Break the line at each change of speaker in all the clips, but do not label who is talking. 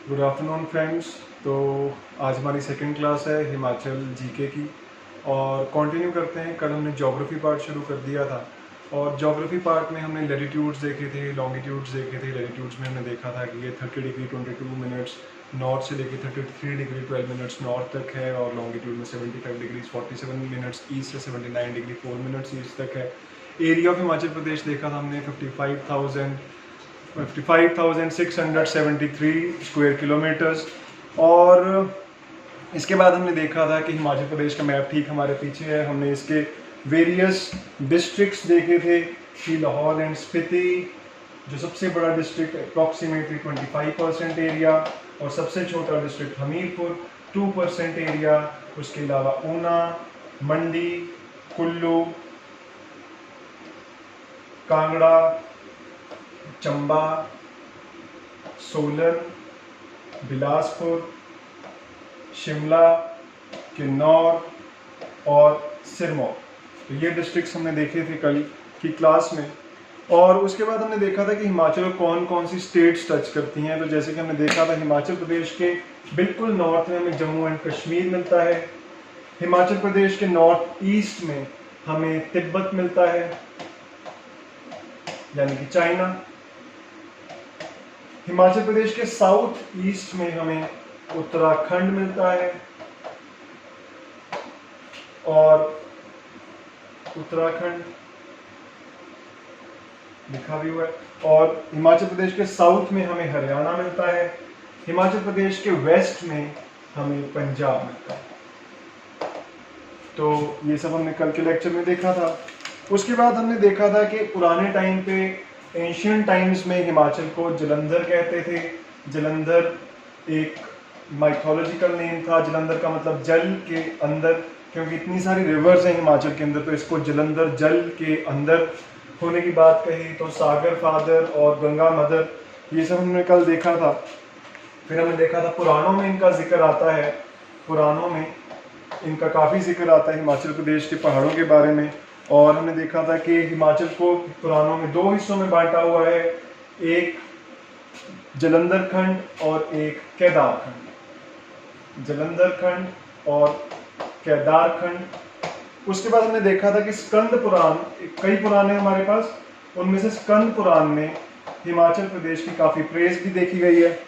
Good afternoon friends. तो आज हमारी सेकंड क्लास है हिमाचल जीके की और कंटिन्यू करते हैं। कल हमने ज्योग्राफी पार्ट शुरू कर दिया था और ज्योग्राफी पार्ट में हमने लैटिट्यूड्स देखे थे, लॉन्गिट्यूड्स देखे थे। लैटिट्यूड्स में हमने देखा था कि ये 30 डिग्री 22 मिनट्स नॉर्थ से लेके 33 डिग्री 12 मिनट्स नॉर्थ तक है और लॉन्गिट्यूड में 75 डिग्री 47 मिनट्स ईस्ट से 79 डिग्री 4 मिनट्स ईस्ट तक है। एरिया ऑफ हिमाचल प्रदेश देखा था हमने 55,673 स्क्वायर किलोमीटर्स। और इसके बाद हमने देखा था कि हिमाचल प्रदेश का मैप ठीक हमारे पीछे है। हमने इसके वेरियस डिस्ट्रिक्ट्स देखे थे कि लाहौल एंड स्पीति जो सबसे बड़ा डिस्ट्रिक्ट अप्रॉक्सीमेटली 25% एरिया और सबसे छोटा डिस्ट्रिक्ट हमीरपुर 2% एरिया। उसके अलावा ऊना, मंडी, कुल्लू, कांगड़ा, चंबा, सोलन, बिलासपुर, शिमला, किन्नौर और सिरमौर। तो ये डिस्ट्रिक्ट्स हमने देखे थे कल की क्लास में। और उसके बाद हमने देखा था कि हिमाचल कौन कौन सी स्टेट्स टच करती हैं। तो जैसे कि हमने देखा था हिमाचल प्रदेश के बिल्कुल नॉर्थ में हमें जम्मू एंड कश्मीर मिलता है। हिमाचल प्रदेश के नॉर्थ ईस्ट में हमें तिब्बत मिलता है यानी कि चाइना। हिमाचल प्रदेश के साउथ ईस्ट में हमें उत्तराखंड मिलता है और उत्तराखंड लिखा भी हुआ है। और हिमाचल प्रदेश के साउथ में हमें हरियाणा मिलता है। हिमाचल प्रदेश के वेस्ट में हमें पंजाब मिलता है। तो ये सब हमने कल के लेक्चर में देखा था। उसके बाद हमने देखा था कि पुराने टाइम पे एंशियंट टाइम्स में हिमाचल को जलंधर कहते थे। जलंधर एक माइथोलॉजिकल नेम था। जलंधर का मतलब जल के अंदर, क्योंकि इतनी सारी रिवर्स हैं हिमाचल के अंदर तो इसको जलंधर जल के अंदर होने की बात कही। तो सागर फादर और गंगा मदर ये सब हमने कल देखा था। फिर हमने देखा था पुराणों में इनका जिक्र आता है। पुराणों में इनका काफ़ी जिक्र आता है हिमाचल प्रदेश के पहाड़ों के बारे में। और हमने देखा था कि हिमाचल को पुराणों में 2 हिस्सों में बांटा हुआ है, एक जलंधर खंड और एक केदार खंड। जलंधर खंड और केदार खंड। उसके बाद हमने देखा था कि स्कंद पुराण, कई पुराण है हमारे पास, उनमें से स्कंद पुराण में हिमाचल प्रदेश की काफ़ी प्रेज भी देखी गई है।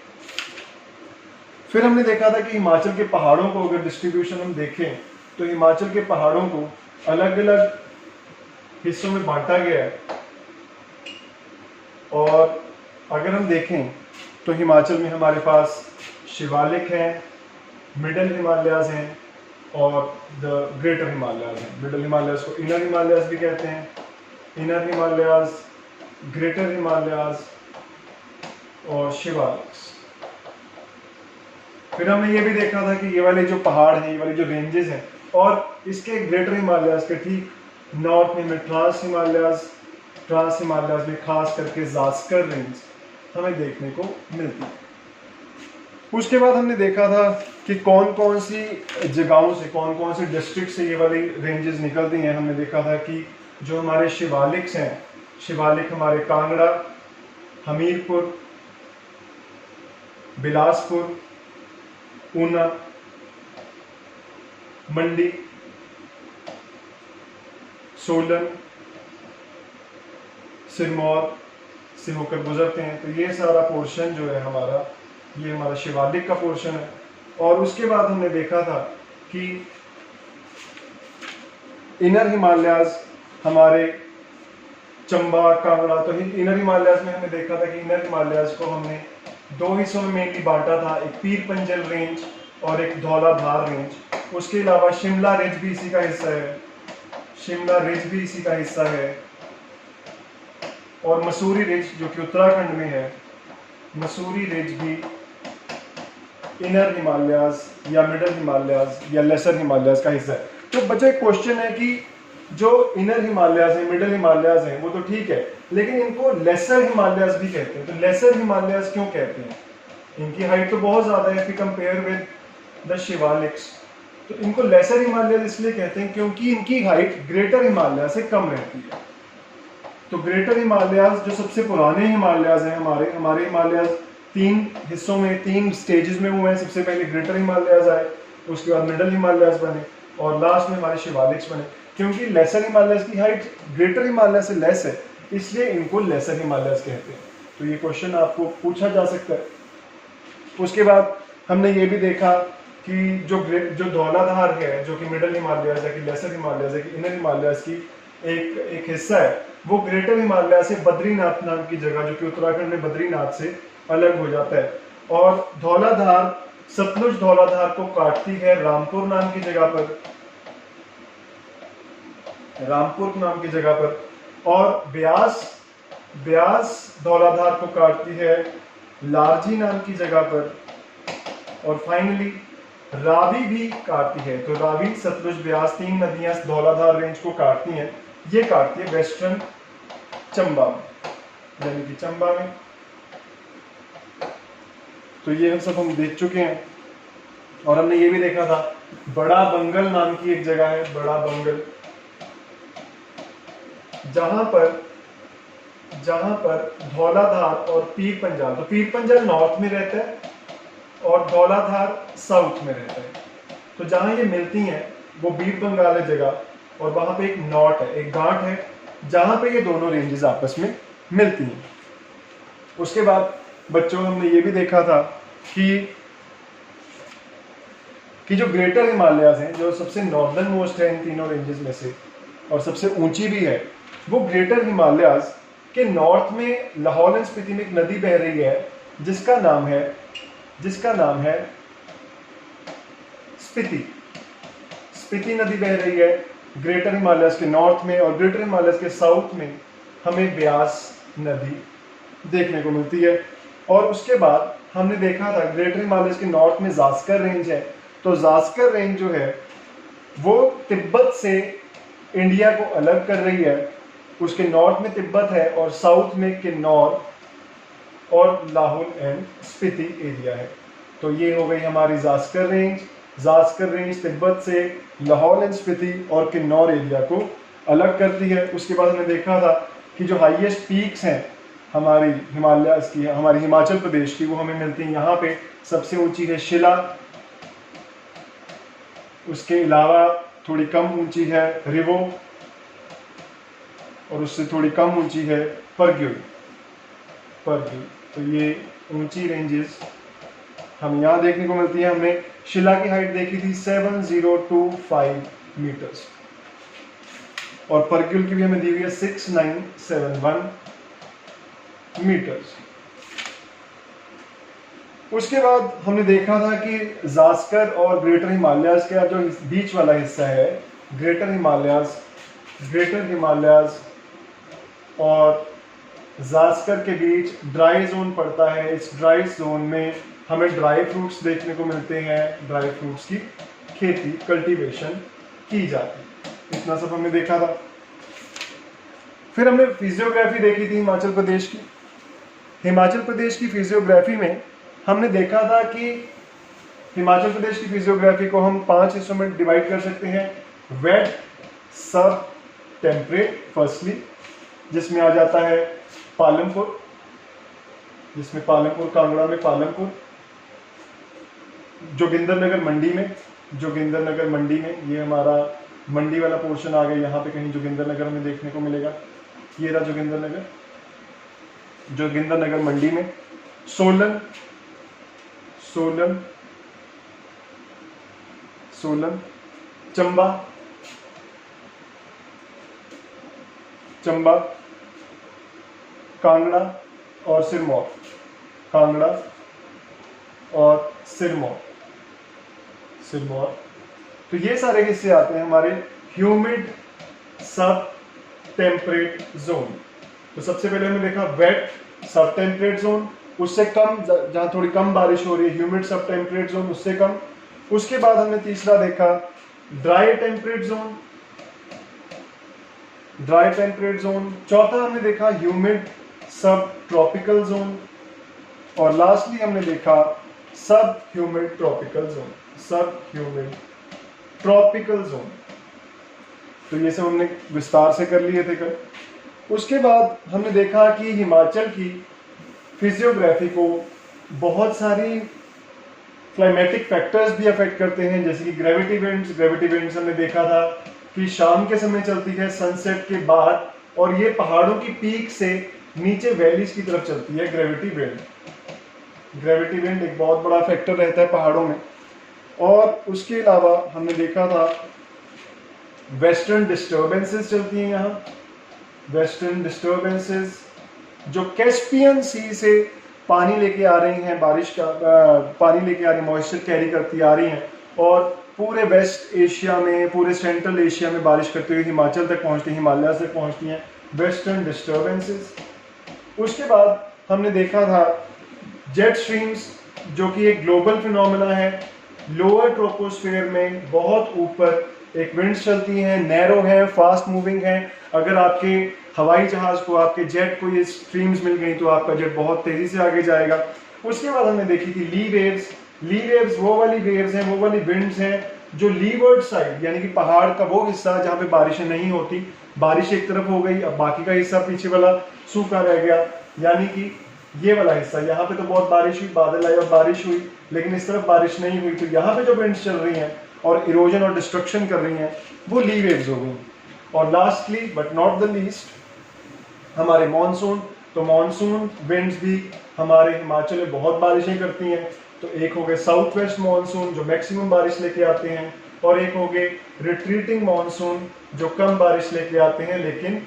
फिर हमने देखा था कि हिमाचल के पहाड़ों को अगर डिस्ट्रीब्यूशन हम देखें तो हिमाचल के पहाड़ों को अलग अलग हिस्सों में बांटा गया है। और अगर हम देखें तो हिमाचल में हमारे पास शिवालिक हैं, मिडल हिमालयाज हैं और द ग्रेटर हिमालयाज हैं। मिडल हिमालयाज को इनर हिमालयाज भी कहते हैं। इनर हिमालयाज, ग्रेटर हिमालयाज और शिवालिक्स। फिर हमने ये भी देखा था कि ये वाले जो पहाड़ हैं, ये वाले जो रेंजेस हैं, और इसके ग्रेटर हिमालयाज के ठीक नॉर्थ में ट्रांस हिमालयाज में खास करके जास्कर रेंज हमें देखने को मिलती है। उसके बाद हमने देखा था कि कौन कौन सी जगहों से, कौन कौन से डिस्ट्रिक्ट से ये वाली रेंजेस निकलती हैं। हमने देखा था कि जो हमारे शिवालिक्स हैं, शिवालिक हमारे कांगड़ा, हमीरपुर, बिलासपुर, ऊना, मंडी, सोलन, सिरमौर से होकर गुजरते हैं। तो ये सारा पोर्शन जो है हमारा, ये हमारा शिवालिक का पोर्शन है। और उसके बाद हमने देखा था कि इनर हिमालयाज हमारे चंबा, कांगड़ा। तो इनर हिमालयाज में हमने देखा था कि इनर हिमालयाज को हमने 2 हिस्सों में मेनली बांटा था, एक पीर पंजल रेंज और एक धौलाधार रेंज। उसके अलावा शिमला रिज भी इसी का हिस्सा है। शिमला रिज भी इसी का हिस्सा है। और मसूरी रिज जो कि उत्तराखंड में है, मसूरी रिज भी इनर हिमालयाज या मिडल हिमालयाज या लेसर हिमालयाज का हिस्सा है। तो बच्चे क्वेश्चन है कि जो इनर हिमालयाज है, मिडल हिमालयाज है, वो तो ठीक है, लेकिन इनको लेसर हिमालयाज भी कहते हैं। तो लेसर हिमालयाज क्यों कहते हैं? इनकी हाइट तो बहुत ज़्यादा है, if you compare with the Shivaliks. तो इनको लेसर हिमालयाज इसलिए कहते हैं क्योंकि इनकी हाइट ग्रेटर हिमालय से कम रहती है। तो ग्रेटर हिमालयाज जो सबसे पुराने हिमालयाज हैं, हमारे हिमालयाज 3 हिस्सों में, 3 स्टेजेस में हुए हैं। सबसे पहले ग्रेटर हिमालयाज आए, उसके बाद मिडल हिमालयाज बने और लास्ट में हमारे शिवालिक्स बने। क्योंकि लेसर हिमालयाज की हाइट ग्रेटर हिमालय से लेस है, इसलिए इनको लेसर हिमालयाज कहते हैं। तो ये क्वेश्चन आपको पूछा जा सकता है। उसके बाद हमने ये भी देखा कि जो धौलाधार है, जो कि मिडल हिमालयाज है, कि लेसर हिमालयाज है, कि इनर हिमालयाज की एक हिस्सा है, वो ग्रेटर हिमालय से बद्रीनाथ नाम की जगह, जो कि उत्तराखंड में बद्रीनाथ से अलग हो जाता है। और धौलाधार सतलुज धौलाधार को काटती है रामपुर नाम की जगह पर, रामपुर नाम की जगह पर। और ब्यास धौलाधार को काटती है लारजी नाम की जगह पर। और फाइनली रावी भी काटती है। तो रावी, सतलुज, ब्यास 3 नदियां धौलाधार रेंज को काटती हैं। ये काटती है वेस्टर्न चंबा में, यानी कि चंबा में। तो ये हम सब देख चुके हैं। और हमने ये भी देखा था बड़ा बंगल नाम की एक जगह है, बड़ा बंगल, जहां पर धौलाधार और पीर पंजाल, तो पीर पंजाल नॉर्थ में रहता है और धौलाधार साउथ में रहता है। तो जहां ये मिलती हैं वो बीर बंगाल है जगह, और वहां पे एक नॉट है, एक गांठ है, जहां पे ये दोनों रेंजेस आपस में मिलती हैं। उसके बाद बच्चों हमने ये भी देखा था कि जो ग्रेटर हिमालयाज हैं, जो सबसे नॉर्दर्न मोस्ट है इन तीनों रेंजेस में से और सबसे ऊंची भी है, वो ग्रेटर हिमालयाज के नॉर्थ में लाहौल एंड स्पीति में एक नदी बह रही है जिसका नाम है स्पीति नदी बह रही है ग्रेटर हिमालयाज के नॉर्थ में। और ग्रेटर हिमालयाज के साउथ में हमें ब्यास नदी देखने को मिलती है। और उसके बाद हमने देखा था ग्रेटर हिमालयाज के नॉर्थ में जास्कर रेंज है। तो जास्कर रेंज जो है वो तिब्बत से इंडिया को अलग कर रही है। उसके नॉर्थ में तिब्बत है और साउथ में किन्नौर और लाहौल एंड स्पीति एरिया है। तो ये हो गई हमारी जास्कर रेंज तिब्बत से लाहौल एंड स्पीति और किन्नौर एरिया को अलग करती है। उसके बाद हमने देखा था कि जो हाईएस्ट पीक्स हैं हमारी हिमालयाज की, हमारी हिमाचल प्रदेश की, वो हमें मिलती हैं यहाँ पे। सबसे ऊंची है शिला, उसके अलावा थोड़ी कम ऊंची है रिवो, और उससे थोड़ी कम ऊंची है परग्युल। तो ये ऊंची रेंजेस हम यहाँ देखने को मिलती है। हमने शिला की हाइट देखी थी 7025 मीटर्स, और परग्युल की भी हमें दी हुई है 6971 मीटर्स। उसके बाद हमने देखा था कि जास्कर और ग्रेटर हिमालयाज का जो बीच वाला हिस्सा है, ग्रेटर हिमालयाज और जास्कर के बीच ड्राई जोन पड़ता है। इस ड्राई जोन में हमें ड्राई फ्रूट्स देखने को मिलते हैं, ड्राई फ्रूट्स की खेती, कल्टीवेशन की जाती है। इतना सब हमने देखा था। फिर हमने फिजियोग्राफी देखी थी हिमाचल प्रदेश की। हिमाचल प्रदेश की फिजियोग्राफी में हमने देखा था कि हिमाचल प्रदेश की फिजियोग्राफी को हम 5 हिस्सों में डिवाइड कर सकते हैं। वेट, सब, टेम्परेट फर्स्टली, जिसमें आ जाता है पालमपुर, कांगड़ा में पालमपुर, जोगिंदरनगर मंडी में, ये हमारा मंडी वाला पोर्शन आ गया। यहाँ पे कहीं जोगिंदरनगर में देखने को मिलेगा, ये रहा जोगिंदरनगर मंडी में। सोलन, चंबा, कांगड़ा और सिरमौर। तो ये सारे हिस्से आते हैं हमारे ह्यूमिड सब टेम्परेट जोन। तो सबसे पहले हमने देखा वेट सब टेम्परेट जोन, उससे कम, जहाँ थोड़ी कम बारिश हो रही है, ह्यूमिड सब टेम्परेट जोन, उससे कम। उसके बाद हमने तीसरा देखा ड्राई टेम्परेट जोन। चौथा हमने देखा ह्यूमिड सब ट्रॉपिकल जोन, और लास्टली हमने देखा सब ह्यूमिड ट्रॉपिकल जोन। तो ये सब हमने विस्तार से कर लिए थे कल। उसके बाद हमने देखा कि हिमाचल की फिजियोग्राफी को बहुत सारी क्लाइमेटिक फैक्टर्स भी अफेक्ट करते हैं, जैसे कि ग्रेविटी विंड्स हमने देखा था कि शाम के समय चलती है सनसेट के बाद, और ये पहाड़ों की पीक से नीचे वैलीज की तरफ चलती है। ग्रेविटी विंड एक बहुत बड़ा फैक्टर रहता है पहाड़ों में। और उसके अलावा हमने देखा था वेस्टर्न डिस्टर्बेंसेस चलती हैं यहाँ। वेस्टर्न डिस्टर्बेंसेस जो कैस्पियन सी से पानी लेके आ रही हैं, बारिश का पानी लेके आ रही, मॉइस्चर कैरी करती आ रही हैं, और पूरे वेस्ट एशिया में, पूरे सेंट्रल एशिया में बारिश करते हुए हिमाचल तक पहुंचती हैं, हिमालय तक पहुंचती हैं, वेस्टर्न डिस्टर्बेंसेस। उसके बाद हमने देखा था जेट स्ट्रीम्स, जो कि एक ग्लोबल फिनोमेना है। लोअर ट्रोपोस्फेयर में बहुत ऊपर एक विंड्स चलती हैं, नैरो है, फास्ट मूविंग है। अगर आपके हवाई जहाज को, आपके जेट को ये स्ट्रीम्स मिल गई तो आपका जेट बहुत तेजी से आगे जाएगा। उसके बाद हमने देखी थी ली वेव्स वो वाली वेव्स हैं, वो वाली विंड्स हैं जो लीवर्ड साइड, यानी कि पहाड़ का वो हिस्सा जहाँ पे बारिशें नहीं होती, बारिश एक तरफ हो गई, अब बाकी का हिस्सा पीछे वाला सूखा रह गया, यानी कि ये वाला हिस्सा, यहाँ पे तो बहुत बारिश हुई, बादल आए और बारिश हुई, लेकिन इस तरफ बारिश नहीं हुई, तो यहाँ पे जो विंड्स चल रही हैं और इरोजन और डिस्ट्रक्शन कर रही हैं वो ली वेव्स हो गई। और lastly but not the least हमारे मॉनसून, तो मॉनसून विंड्स भी हमारे हिमाचल में बहुत बारिशें करती हैं। तो एक हो गए साउथ वेस्ट मॉनसून जो मैक्सिमम बारिश लेके आते हैं, और एक हो गए रिट्रीटिंग मॉनसून जो कम बारिश लेके आते हैं लेकिन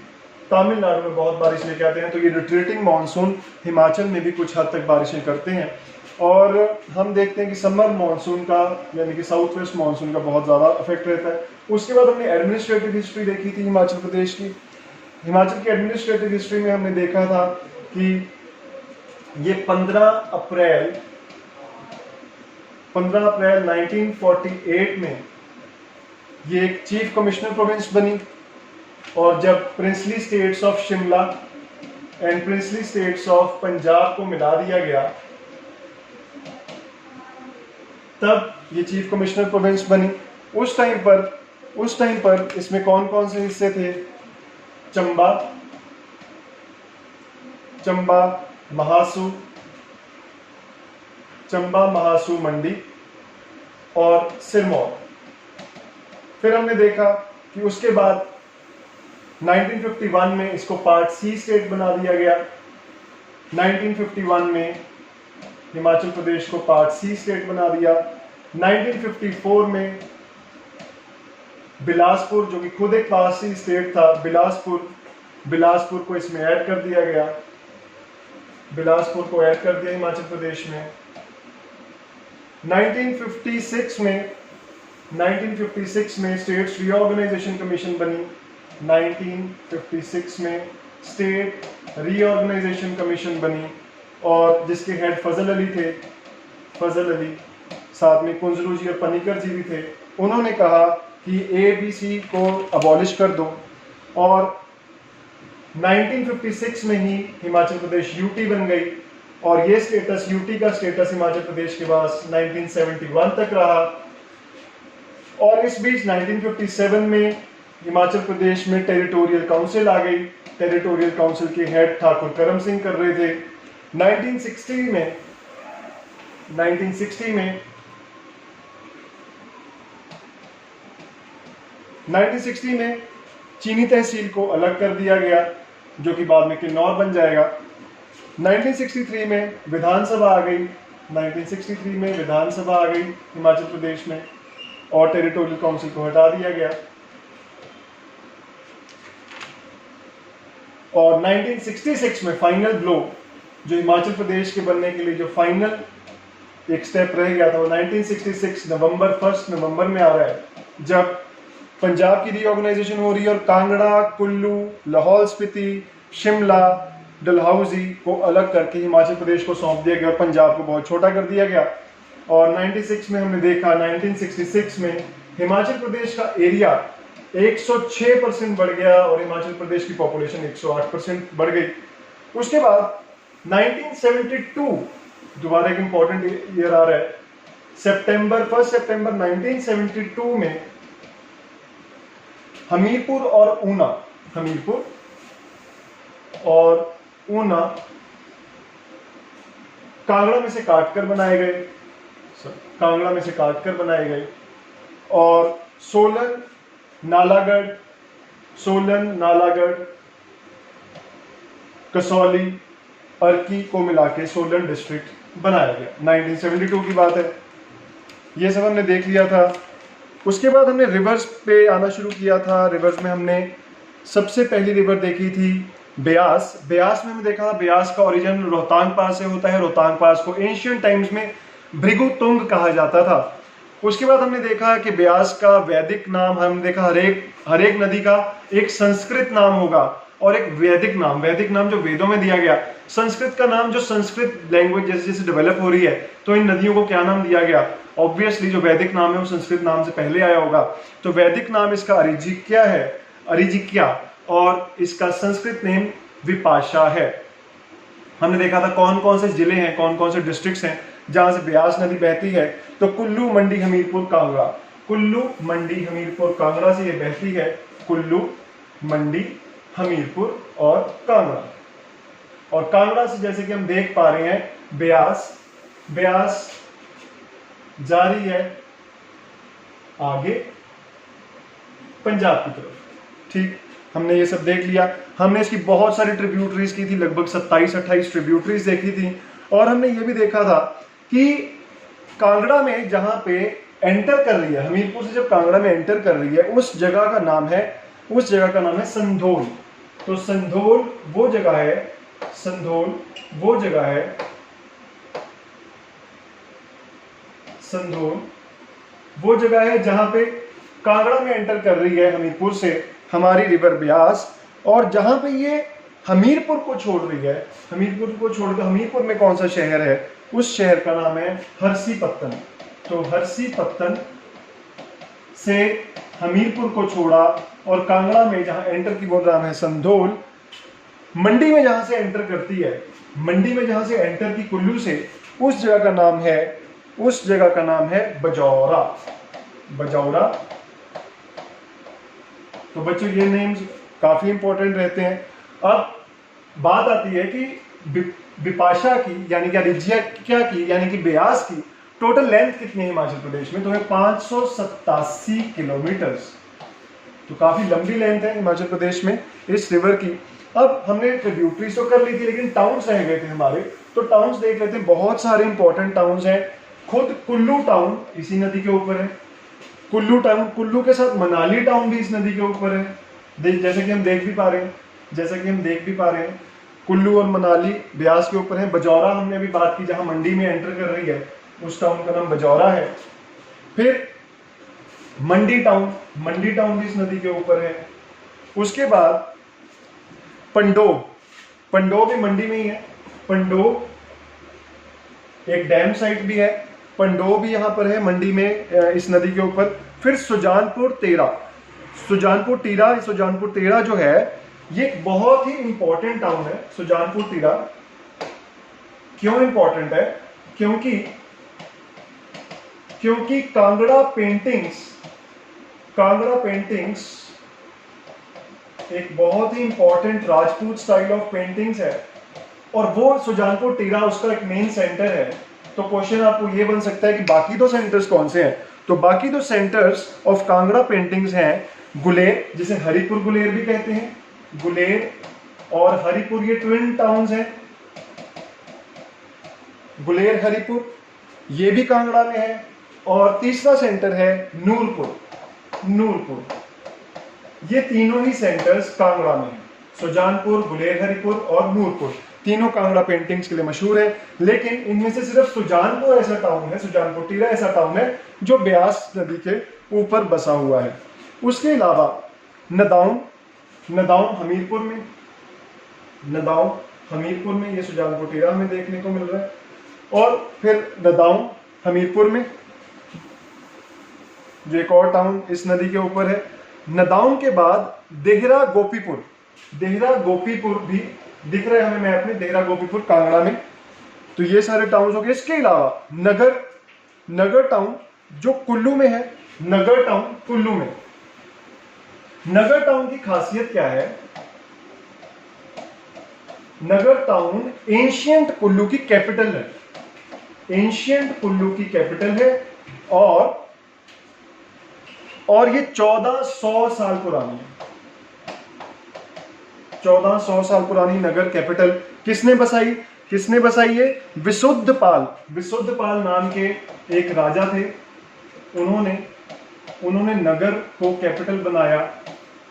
तमिलनाडु में बहुत बारिश लेके आते हैं। तो ये रिट्रीटिंग मॉनसून हिमाचल में भी कुछ हद तक बारिशें करते हैं। और हम देखते हैं कि समर मॉनसून का, यानी कि साउथ वेस्ट मॉनसून का बहुत ज़्यादा इफेक्ट रहता है। उसके बाद हमने एडमिनिस्ट्रेटिव हिस्ट्री देखी थी हिमाचल प्रदेश की। हिमाचल की एडमिनिस्ट्रेटिव हिस्ट्री में हमने देखा था कि ये 15 अप्रैल 1948 में ये एक चीफ कमिश्नर प्रोविंस बनी, और जब princely states of Shimla and princely states of Punjab को मिला दिया गया तब ये चीफ कमिश्नर प्रोविंस बनी। उस टाइम पर इसमें कौन कौन से हिस्से थे? चंबा, महासू, मंडी और सिरमौर। फिर हमने देखा कि उसके बाद 1951 में इसको पार्ट सी स्टेट बना दिया गया। 1951 में हिमाचल प्रदेश को पार्ट सी स्टेट बना दिया। 1954 में बिलासपुर, जो कि खुद एक पार्ट सी स्टेट था, बिलासपुर को इसमें ऐड कर दिया गया। बिलासपुर को ऐड कर दिया हिमाचल प्रदेश में। 1956 में स्टेट्स रीऑर्गेनाइजेशन कमीशन बनी। 1956 में स्टेट रीऑर्गेनाइजेशन कमीशन बनी, और जिसके हेड फजल अली थे। साथ में कुंजरू जी और पनीकर जी भी थे। उन्होंने कहा कि ABC को अबॉलिश कर दो, और 1956 में ही हिमाचल प्रदेश यूटी बन गई, और ये स्टेटस, यूटी का स्टेटस हिमाचल प्रदेश के पास 1971 तक रहा। और इस बीच 1957 में हिमाचल प्रदेश में टेरिटोरियल काउंसिल आ गई। टेरिटोरियल काउंसिल के हेड ठाकुर करम सिंह कर रहे थे। 1960 में चीनी तहसील को अलग कर दिया गया, जो कि बाद में किन्नौर बन जाएगा। 1963 में विधानसभा आ गई। 1963 में विधानसभा आ गई हिमाचल प्रदेश में, और टेरिटोरियल काउंसिल को हटा दिया गया। और 1966 में फाइनल ब्लो, जो हिमाचल प्रदेश के बनने के लिए जो फाइनल एक स्टेप रह गया था, वो 1966 नवंबर में आ रहा है, जब पंजाब की रीऑर्गेनाइजेशन हो रही है और कांगड़ा, कुल्लू, लाहौल स्पीति, शिमला, डलहौजी को अलग करके हिमाचल प्रदेश को सौंप दिया गया और पंजाब को बहुत छोटा कर दिया गया। और 96 में हमने देखा, 1966 में हिमाचल प्रदेश का एरिया 106% बढ़ गया और हिमाचल प्रदेश की पॉपुलेशन 108% बढ़ गई। उसके बाद 1972 दोबारा एक इंपॉर्टेंट ईयर आ रहा है। 1 सितंबर 1972 में हमीरपुर और ऊना कांगड़ा में से काटकर बनाए गए, कांगड़ा में से काटकर बनाए गए। और सोलन, नालागढ़, कसौली, अर्की को मिला के सोलन डिस्ट्रिक्ट बनाया गया। 1972 की बात है। ये सब हमने देख लिया था। उसके बाद हमने रिवर्स पे आना शुरू किया था। रिवर्स में हमने सबसे पहली रिवर देखी थी ब्यास। ब्यास में हमने देखा था ब्यास का ओरिजिन रोहतांग पास से होता है। रोहतांग पास को एंशियंट टाइम्स में भृगुतुंग कहा जाता था। उसके बाद हमने देखा कि ब्यास का वैदिक नाम, हमने देखा हर एक नदी का एक संस्कृत नाम होगा और एक वैदिक नाम जो वेदों में दिया गया। संस्कृत का नाम, जो संस्कृत लैंग्वेज जैसे जैसे डेवलप हो रही है तो इन नदियों को क्या नाम दिया गया। ऑब्वियसली जो वैदिक नाम है वो संस्कृत नाम से पहले आया होगा। तो वैदिक नाम इसका अरिजिक्या और इसका संस्कृत नेम विपाशा है। हमने देखा था कौन कौन से जिले हैं, कौन कौन से डिस्ट्रिक्ट्स हैं जहां से ब्यास नदी बहती है। तो कुल्लू, मंडी, हमीरपुर, कांगड़ा। कुल्लू, मंडी, हमीरपुर, कांगड़ा से ये बहती है। कुल्लू, मंडी, हमीरपुर और कांगड़ा। और कांगड़ा से जैसे कि हम देख पा रहे हैं ब्यास जारी है आगे पंजाब की तरफ। ठीक, हमने ये सब देख लिया। हमने इसकी बहुत सारी ट्रिब्यूटरीज की थी, लगभग 27-28 ट्रिब्यूटरीज देखी थी। और हमने ये भी देखा था कि कांगड़ा में जहां पे एंटर कर रही है, हमीरपुर से जब कांगड़ा में एंटर कर रही है, उस जगह का नाम है संधोल। तो संधोल वो जगह है जहां पे कांगड़ा में एंटर कर रही है हमीरपुर से हमारी रिवर ब्यास। और जहां पे ये हमीरपुर को छोड़ रही है, हमीरपुर में कौन सा शहर है, उस शहर का नाम है हरसीपत्तन। तो हरसीपत्तन से हमीरपुर को छोड़ा और कांगड़ा में जहां एंटर की वो नाम है संधोल। मंडी में जहां से एंटर करती है, एंटर की कुल्लू से, उस जगह का नाम है बजौरा। तो बच्चों ये नेम्स काफी इंपॉर्टेंट रहते हैं। अब बात आती है कि विपाशा की यानी कि अरिजिक्या की यानी कि ब्यास की टोटल लेंथ कितनी है हिमाचल प्रदेश में। तो है 587 किलोमीटर। तो काफी लंबी लेंथ है हिमाचल प्रदेश में इस रिवर की। अब हमने ट्रिब्यूटरीज तो कर ली थी, लेकिन टाउन्स रह गए थे हमारे। तो टाउन्स देख लेते हैं। बहुत सारे इंपॉर्टेंट टाउन्स हैं। खुद कुल्लू टाउन इसी नदी के ऊपर है। कुल्लू के साथ मनाली टाउन भी इस नदी के ऊपर है। जैसे कि हम देख भी पा रहे हैं कुल्लू और मनाली ब्यास के ऊपर है। बजौरा हमने अभी बात की, जहां मंडी में एंटर कर रही है, उस टाउन का नाम बजौरा है। फिर मंडी टाउन भी इस नदी के ऊपर है। उसके बाद पंडोह भी मंडी में ही है। पंडोह एक डैम साइट भी है। पंडोह भी यहाँ पर है मंडी में, इस नदी के ऊपर। फिर सुजानपुर टीरा जो है, ये एक बहुत ही इंपॉर्टेंट टाउन है। सुजानपुर टीरा क्यों इंपॉर्टेंट है? क्योंकि कांगड़ा पेंटिंग्स एक बहुत ही important Rajput style of paintings है, और वो सुजानपुर टीरा उसका एक मेन सेंटर है। तो क्वेश्चन आपको ये बन सकता है कि बाकी दो सेंटर्स कौन से हैं। तो बाकी दो सेंटर्स ऑफ कांगड़ा पेंटिंग्स हैं गुलेर, जिसे हरिपुर गुलेर भी कहते हैं। गुलेर और हरिपुर ये ट्विन टाउन्स हैं। गुलेर हरिपुर ये भी कांगड़ा में है। और तीसरा सेंटर है नूरपुर। ये तीनों ही सेंटर्स कांगड़ा में हैं। सुजानपुर, गुलेर हरिपुर और नूरपुर तीनों कांगड़ा पेंटिंग्स के लिए मशहूर है। लेकिन इनमें से सिर्फ सुजानपुर ऐसा टाउन है, सुजानपुर टीरा ऐसा टाउन है जो ब्यास नदी के ऊपर बसा हुआ है। उसके अलावा नदाउन हमीरपुर में ये सुजानपुर टीरा हमें देखने को मिल रहा है। और फिर नदाउन हमीरपुर में जो एक और टाउन इस नदी के ऊपर है। नदाउन के बाद देहरा गोपीपुर भी दिख रहा है हमें मैप में, देहरा गोपीपुर कांगड़ा में। तो ये सारे टाउन हो गए। इसके अलावा नगर टाउन जो कुल्लू में है, नगर टाउन की खासियत क्या है? नगर टाउन एंशिएंट कुल्लू की कैपिटल है। एंशियंट कुल्लू की कैपिटल है और ये 1400 साल पुरानी है। 1400 साल पुरानी नगर कैपिटल किसने बसाई है? विशुद्धपाल नाम के एक राजा थे। उन्होंने नगर को कैपिटल बनाया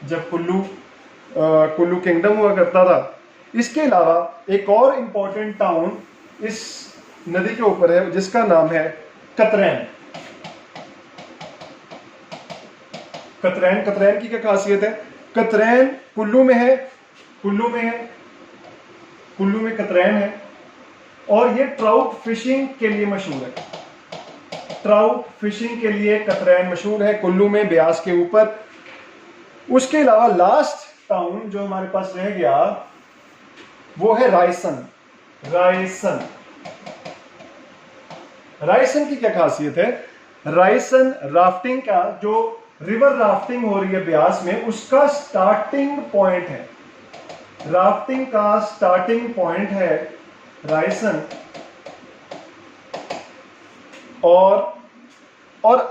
जब कुल्लू किंगडम हुआ करता था। इसके अलावा एक और इंपॉर्टेंट टाउन इस नदी के ऊपर है जिसका नाम है कतरैन। कतरैन की क्या खासियत है? कतरैन कुल्लू में कतरैन है और ये ट्राउट फिशिंग के लिए मशहूर है। ट्राउट फिशिंग के लिए कतरैन मशहूर है कुल्लू में, ब्यास के ऊपर। उसके अलावा लास्ट टाउन जो हमारे पास रह गया वो है रायसन। रायसन की क्या खासियत है? रायसन राफ्टिंग का, जो रिवर राफ्टिंग हो रही है ब्यास में, उसका स्टार्टिंग पॉइंट है। राफ्टिंग का स्टार्टिंग पॉइंट है रायसन। और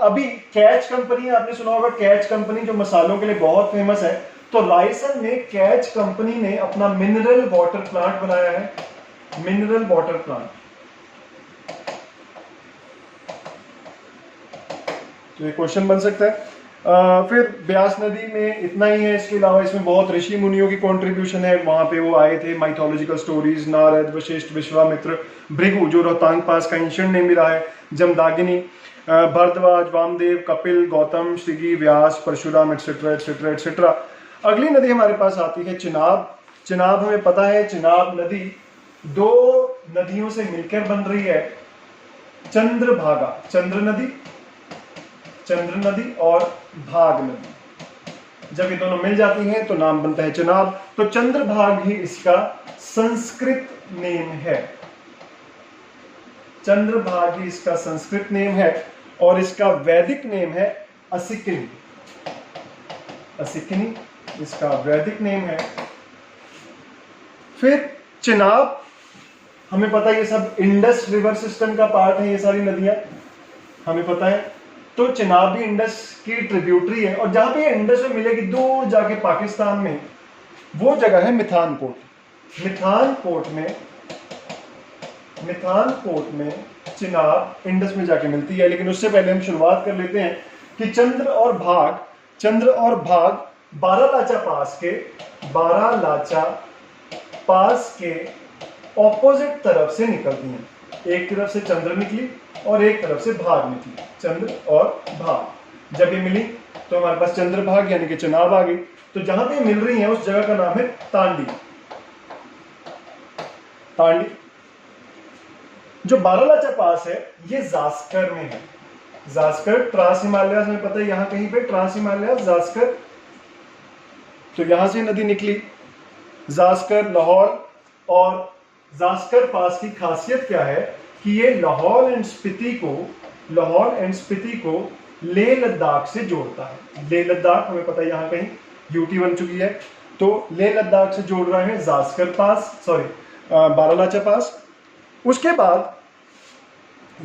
अभी कैच कंपनी, आपने सुना होगा कैच कंपनी जो मसालों के लिए बहुत फेमस है, तो रायसन में कैच कंपनी ने अपना मिनरल वाटर प्लांट बनाया है। Mineral water plant. तो ये क्वेश्चन बन सकता है। फिर ब्यास नदी में इतना ही है। इसके अलावा इसमें बहुत ऋषि मुनियों की कंट्रीब्यूशन है। वहां पे वो आए थे, माइथोलॉजिकल स्टोरीज, नारद, वशिष्ठ, विश्वामित्र, भृगु जो रोहतांग पास का एंशिएंट नेम भी रहा है, जमदाग्नि, भरद्वाज, वामदेव, कपिल, गौतम, श्रीगी, व्यास, परशुराम, एटसेट्रा एटसेट्रा एटसेट्रा। अगली नदी हमारे पास आती है चिनाब। चिनाब हमें पता है, चिनाब नदी दो नदियों से मिलकर बन रही है, चंद्रभागा, चंद्र नदी और भाग नदी। जब ये दोनों मिल जाती हैं तो नाम बनता है चिनाब। तो चंद्रभाग ही इसका संस्कृत नेम है। चंद्रभाग ही इसका संस्कृत नेम है और इसका वैदिक नेम है असिकिनी। असिकिनी इसका वैदिक नेम है। फिर चिनाब, हमें पता है ये सब इंडस रिवर सिस्टम का पार्ट है, ये सारी नदियां हमें पता है। तो चिनाब भी इंडस की ट्रिब्यूटरी है और जहां पे इंडस में मिलेगी दूर जाके पाकिस्तान में, वो जगह है मिथानकोट। मिथानकोट में चिनाब इंडस में जाके मिलती है। लेकिन उससे पहले हम शुरुआत कर लेते हैं कि चंद्र और भाग बारालाचा पास के ऑपोजिट तरफ से निकलती हैं। एक तरफ से चंद्र निकली और एक तरफ से भाग निकली, चंद्र और भाग। जब ये मिली तो हमारे पास चंद्रभाग यानी कि चिनाब आ गई। तो जहां पे मिल रही है उस जगह का नाम है तांडी। जो बारालाचा पास है ये जास्कर में है। जास्कर ट्रांस हिमालय, हमें पता है यहां कहीं पे ट्रांस हिमालय जास्कर। तो यहां से नदी निकली जास्कर, लाहौर। और जास्कर पास की खासियत क्या है कि ये लाहौर एंड स्पीति को लेह लद्दाख से जोड़ता है। लेह लद्दाख हमें पता है यहाँ कहीं यूटी बन चुकी है, तो लेह लद्दाख से जोड़ रहा है जास्कर पास, बारालाचा पास। उसके बाद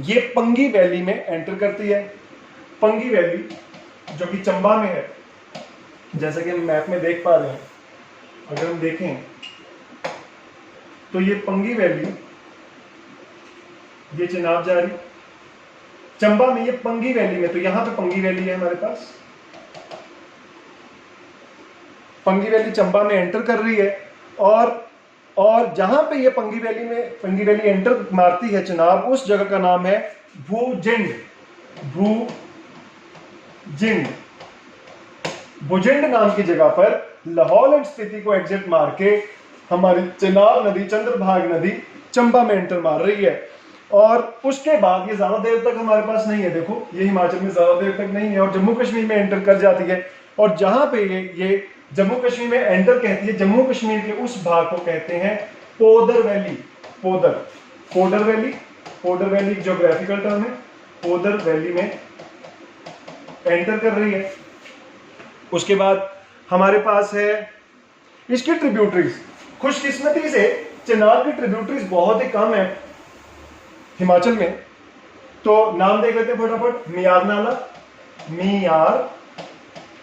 ये पंगी वैली में एंटर करती है। पंगी वैली जो कि चंबा में है, जैसा कि हम मैप में देख पा रहे हैं। अगर हम देखें तो ये पंगी वैली, ये चिनाब जा रही चंबा में, ये पंगी वैली में। तो यहां पे पंगी वैली है हमारे पास। पंगी वैली चंबा में एंटर कर रही है और जहां पे ये पंगी वैली एंटर मारती है चिनाब, उस जगह का नाम है भुजिंड। भुजिंड नाम की जगह पर लाहौर एंड स्पीति को एग्जिट मार के हमारी चिनाब नदी, चंद्रभाग नदी चंबा में एंटर मार रही है। और उसके बाद ये ज्यादा देर तक हमारे पास नहीं है, देखो ये हिमाचल में ज्यादा देर तक नहीं है और जम्मू कश्मीर में एंटर कर जाती है। और जहां पे ये जम्मू कश्मीर में एंटर कहती है, जम्मू कश्मीर के उस भाग को कहते हैं पोदर वैली। पोदर वैली एक ज्योग्राफिकल टर्म है। पोदर वैली में एंटर कर रही है। उसके बाद हमारे पास है इसकी ट्रिब्यूटरीज। खुशकिस्मती से चिनाब की ट्रिब्यूटरीज बहुत ही कम है हिमाचल में, तो नाम देख लेते हैं फटाफट। मियार नाला, मियार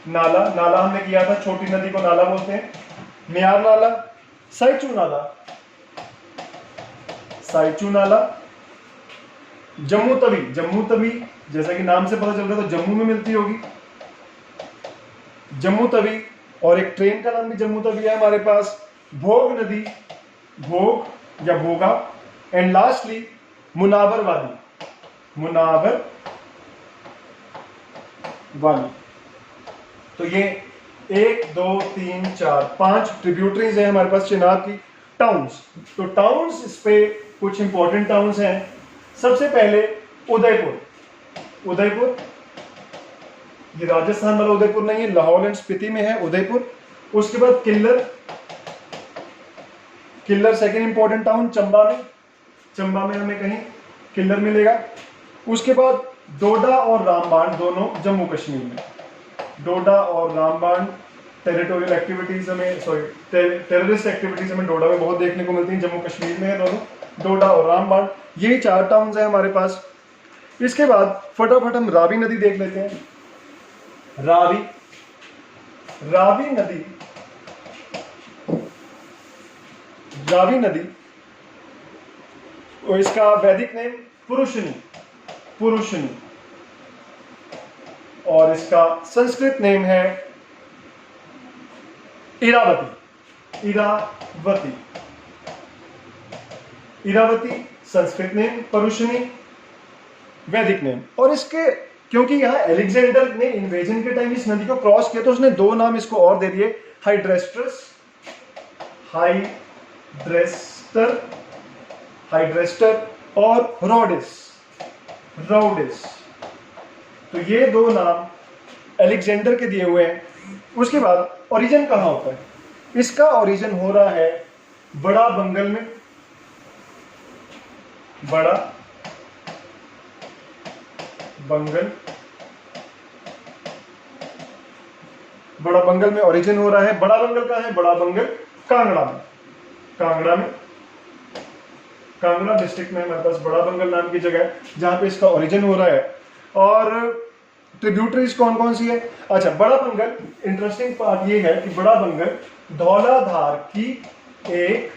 नाला, नाला हमने किया था, छोटी नदी को नाला बोलते हैं, मियार नाला। साइचू नाला, साइचू नाला। जम्मू तवी, जम्मू तवी जैसा कि नाम से पता चल रहा है तो जम्मू में मिलती होगी, जम्मू तवी। और एक ट्रेन का नाम भी जम्मू तवी है हमारे पास। भोग नदी, भोग या भोगा। एंड लास्टली मुनावर वाली, मुनावर वाली। तो ये 1 2 3 4 5 ट्रिब्यूटरीज है हमारे पास चिनाब की। टाउन्स, तो टाउन्स, इस पे कुछ इंपॉर्टेंट टाउन्स हैं। सबसे पहले उदयपुर, उदयपुर ये राजस्थान वाला उदयपुर नहीं है, लाहौल एंड स्पीति में है उदयपुर। उसके बाद killer, killer second important town Chamba में, चंबा में हमें कहीं किल्लर मिलेगा। उसके बाद डोडा और रामबाण, दोनों जम्मू कश्मीर में। डोडा और रामबाण टेरिटोरियल एक्टिविटीज हमें, सॉरी टेररिस्ट एक्टिविटीज हमें डोडा में बहुत देखने को मिलती हैं, जम्मू कश्मीर में है दोनों, डोडा और रामबाण। यही 4 टाउन्स हैं हमारे पास। इसके बाद फटाफट हम रावी नदी देख लेते हैं। रावी, रावी नदी, रावी नदी, और इसका वैदिक नेम पुरुषनी, पुरुषनी, और इसका संस्कृत नेम है इरावती, इरावती, इरावती संस्कृत नेम, पुरुषनी वैदिक नेम। और इसके, क्योंकि यहां एलेक्जेंडर ने इन्वेजन के टाइम इस नदी को क्रॉस किया तो उसने 2 नाम इसको और दे दिए, हाइड्रेस्टस, हाइड्रेस्टर, हाइड्रेस्टर, और रोडिस, रोडिस। तो ये 2 नाम एलेक्जेंडर के दिए हुए हैं। उसके बाद ओरिजिन कहां होता है? इसका ओरिजिन हो रहा है बड़ा बंगल में, बड़ा बंगल, बड़ा बंगल में ओरिजिन हो रहा है। बड़ा बंगल कहां है? बड़ा बंगल कांगड़ा में, कांगड़ा में, कांगड़ा डिस्ट्रिक्ट में हमारे पास बड़ा बंगल नाम की जगह है जहां पे इसका ओरिजिन हो रहा है। और ट्रिब्यूटरीज कौन कौन सी है? अच्छा, बड़ा बंगल, इंटरेस्टिंग पार्ट ये है कि बड़ा बंगल धौलाधार की एक,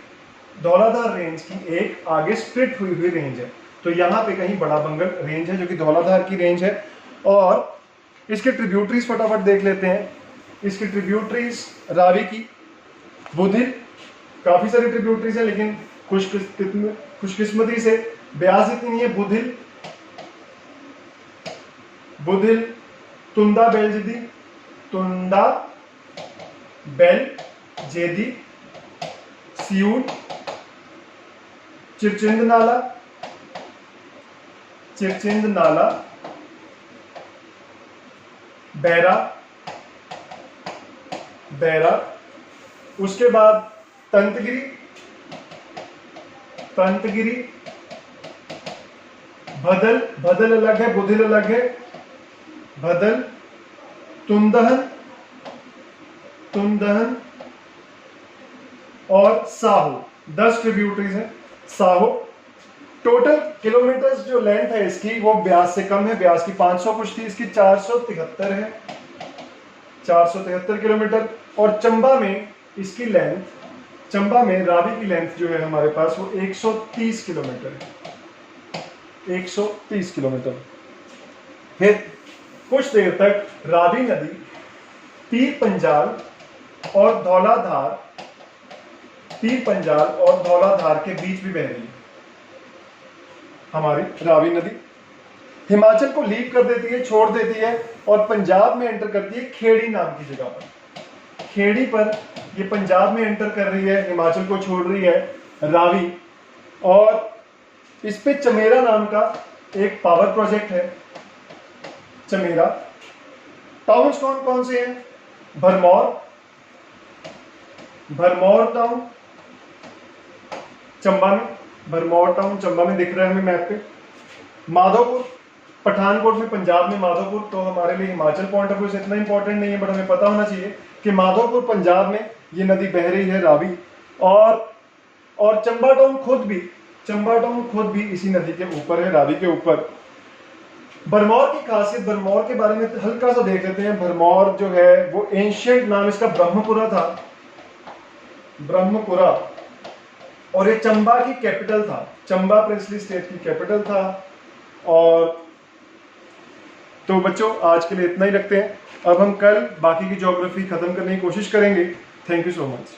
धौलाधार रेंज की एक आगे स्प्लिट हुई हुई रेंज है। तो यहाँ पे कहीं बड़ा बंगल रेंज है जो कि धौलाधार की रेंज है। और इसके ट्रिब्यूटरीज फटाफट देख लेते हैं। इसकी ट्रिब्यूटरीज रावी की, बुधिल, काफी सारी ट्रिब्यूटरीज है लेकिन खुशकिस्मती से ब्यास इतनी नहीं है। बुधिल, बुधिल, तुंदा बेलजेदी, तुंदा बेल जेदी, सियूल, चिरचिंद नाला, चिरचिंद नाला, बैरा, बैरा। उसके बाद तंतगिरी, तंतगिरी, भदल, भदल अलग है, बुधिल अलग है, भदल, तुंदहन, तुंदहन, और साहो। 10 ट्रिब्यूटरीज हैं। साहो, टोटल किलोमीटर्स जो लेंथ है इसकी वो ब्यास से कम है, ब्यास की 500 कुछ थी, इसकी 473 है, 473 किलोमीटर। और चंबा में इसकी लेंथ, चंबा में रावी की लेंथ जो है हमारे पास वो 130 किलोमीटर है, 130 किलोमीटर। फिर कुछ देर तक रावी नदी पीर पंजाल और धौलाधार, पीर पंजाल और धौलाधार के बीच भी बह रही है हमारी रावी नदी। हिमाचल को लीव कर देती है, छोड़ देती है, और पंजाब में एंटर करती है खेड़ी नाम की जगह पर। खेड़ी पर ये पंजाब में एंटर कर रही है, हिमाचल को छोड़ रही है रावी। और इस पे चमेरा नाम का एक पावर प्रोजेक्ट है, चमेरा। टाउन्स कौन कौन से हैं? भरमौर, भरमौर टाउन चंबा में, भरमौर टाउन चंबा में दिख रहा है हमें मैप पे। माधोपुर, पठानकोट में पंजाब में माधोपुर, तो हमारे लिए हिमाचल पॉइंट ऑफ व्यू से इतना इंपॉर्टेंट नहीं है, बट हमें पता होना चाहिए कि माधोपुर पंजाब में ये नदी बह रही है रावी। और चंबा टाउन खुद भी, चंबा टाउन खुद भी इसी नदी के ऊपर है, रावी के ऊपर। भरमौर की खासियत, भरमौर के बारे में हल्का सा देख लेते हैं। भरमौर जो है वो एंशियंट नाम इसका ब्रह्मपुरा था, ब्रह्मपुरा, और ये चंबा की कैपिटल था, चंबा प्रिंसली स्टेट की कैपिटल था। और तो बच्चों आज के लिए इतना ही रखते हैं। अब हम कल बाकी की ज्योग्राफी खत्म करने की कोशिश करेंगे। Thank you so much.